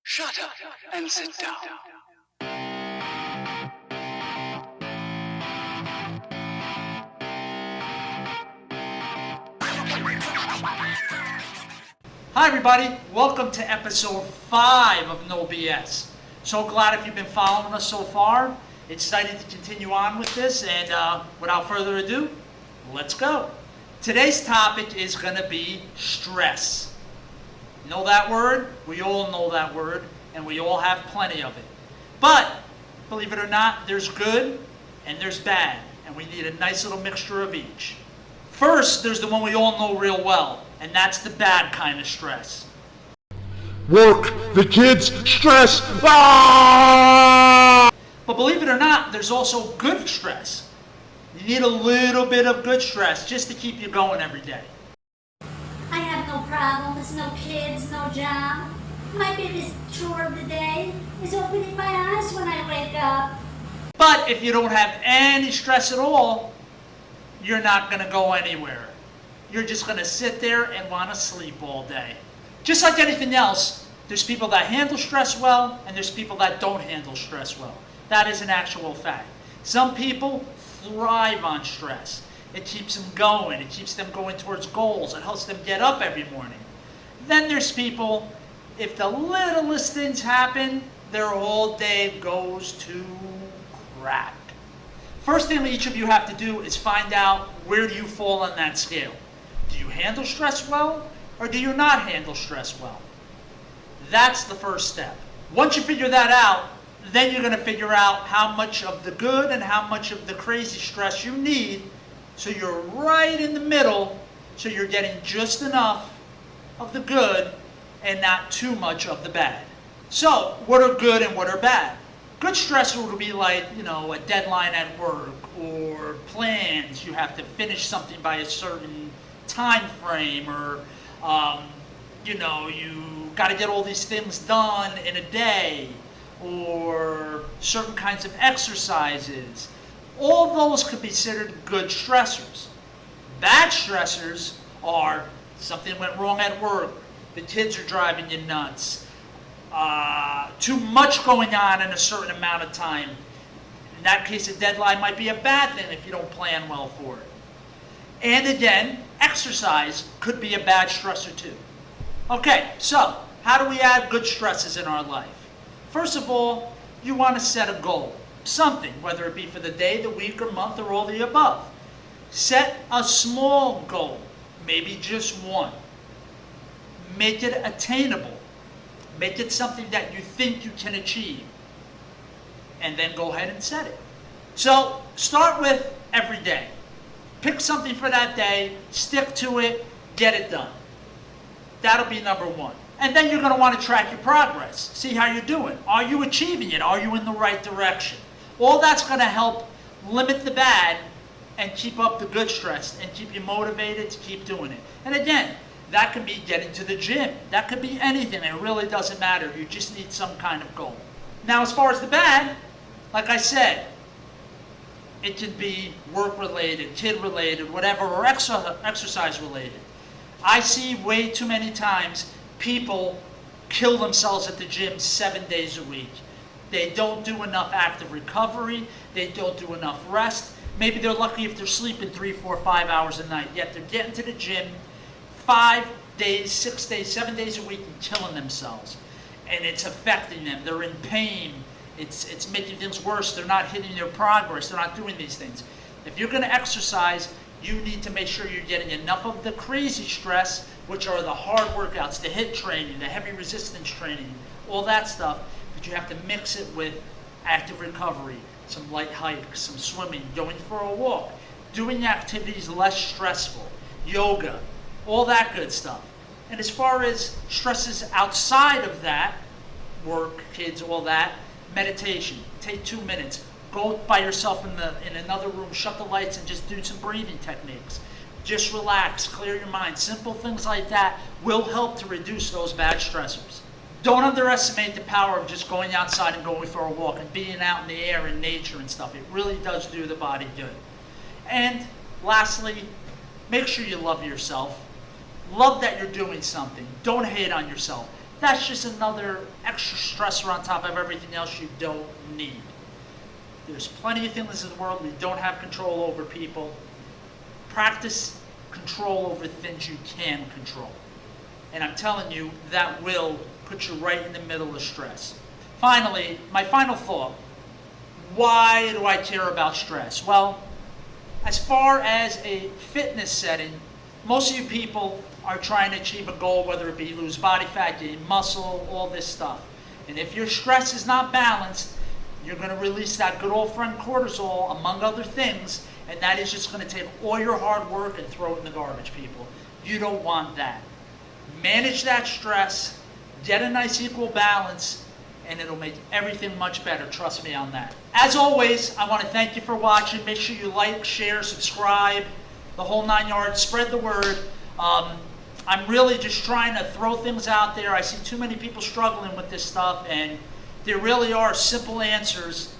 Shut up and sit down. Hi everybody, welcome to episode 5 of No BS. So glad if you've been following us so far. Excited to continue on with this, and without further ado, let's go. Today's topic is going to be stress. Know that word? We all know that word, and we all have plenty of it. But, believe it or not, there's good and there's bad, and we need a nice little mixture of each. First, there's the one we all know real well, and that's the bad kind of stress. Work, the kids, stress. Ah! But believe it or not, there's also good stress. You need a little bit of good stress just to keep you going every day. I have no problems, no kids, no job. My biggest chore of the day is opening my eyes when I wake up. But if you don't have any stress at all, you're not going to go anywhere. You're just going to sit there and want to sleep all day. Just like anything else, there's people that handle stress well, and there's people that don't handle stress well. That is an actual fact. Some people thrive on stress. It keeps them going. It keeps them going towards goals. It helps them get up every morning. Then there's people, if the littlest things happen, their whole day goes to crap. First thing each of you have to do is find out where do you fall on that scale. Do you handle stress well, or do you not handle stress well? That's the first step. Once you figure that out, then you're going to figure out how much of the good and how much of the crazy stress you need, so you're right in the middle, so you're getting just enough of the good and not too much of the bad. So, what are good and what are bad? Good stress would be like, a deadline at work, or plans. You have to finish something by a certain time frame, or, you got to get all these things done in a day, or certain kinds of exercises. All those could be considered good stressors. Bad stressors are something went wrong at work, the kids are driving you nuts, too much going on in a certain amount of time. In that case, a deadline might be a bad thing if you don't plan well for it. And again, exercise could be a bad stressor too. Okay, so how do we add good stresses in our life? First of all, you want to set a goal. Something, whether it be for the day, the week, or month, or all the above. Set a small goal, maybe just one. Make it attainable. Make it something that you think you can achieve. And then go ahead and set it. So, start with every day. Pick something for that day, stick to it, get it done. That'll be number one. And then you're going to want to track your progress. See how you're doing. Are you achieving it? Are you in the right direction? All that's going to help limit the bad and keep up the good stress and keep you motivated to keep doing it. And again, that could be getting to the gym. That could be anything. It really doesn't matter. You just need some kind of goal. Now, as far as the bad, like I said, it could be work-related, kid-related, whatever, or exercise-related. I see way too many times people kill themselves at the gym 7 days a week. They don't do enough active recovery. They don't do enough rest. Maybe they're lucky if they're sleeping 3, 4, 5 hours a night. Yet they're getting to the gym 5 days, 6 days, 7 days a week and killing themselves. And it's affecting them. They're in pain. It's making things worse. They're not hitting their progress. They're not doing these things. If you're going to exercise, you need to make sure you're getting enough of the crazy stress, which are the hard workouts, the HIIT training, the heavy resistance training, all that stuff. But you have to mix it with active recovery, some light hikes, some swimming, going for a walk, doing activities less stressful, yoga, all that good stuff. And as far as stresses outside of that, work, kids, all that, meditation. Take 2 minutes. Go by yourself in another room, shut the lights, and just do some breathing techniques. Just relax, clear your mind. Simple things like that will help to reduce those bad stressors. Don't underestimate the power of just going outside and going for a walk and being out in the air and nature and stuff. It really does do the body good. And lastly, make sure you love yourself. Love that you're doing something. Don't hate on yourself. that's just another extra stressor on top of everything else you don't need. There's plenty of things in the world we don't have control over, people. Practice control over things you can control. And I'm telling you, that will put you right in the middle of stress. Finally, my final thought. Why do I care about stress? Well, as far as a fitness setting, most of you people are trying to achieve a goal, whether it be lose body fat, gain muscle, all this stuff. And if your stress is not balanced, you're going to release that good old friend cortisol, among other things, and that is just going to take all your hard work and throw it in the garbage, people. You don't want that. Manage that stress, get a nice equal balance, and it'll make everything much better. Trust me on that. As always, I want to thank you for watching. Make sure you like, share, subscribe, the whole 9 yards. Spread the word. I'm really just trying to throw things out there. I see too many people struggling with this stuff, and there really are simple answers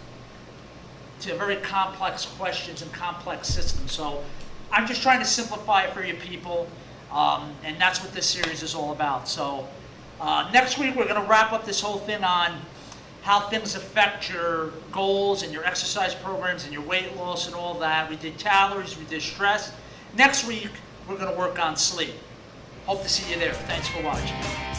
to very complex questions and complex systems. So I'm just trying to simplify it for you people, and that's what this series is all about. So next week we're going to wrap up this whole thing on how things affect your goals and your exercise programs and your weight loss and all that. We did calories, we did stress. Next week we're going to work on sleep. Hope to see you there. Thanks for watching.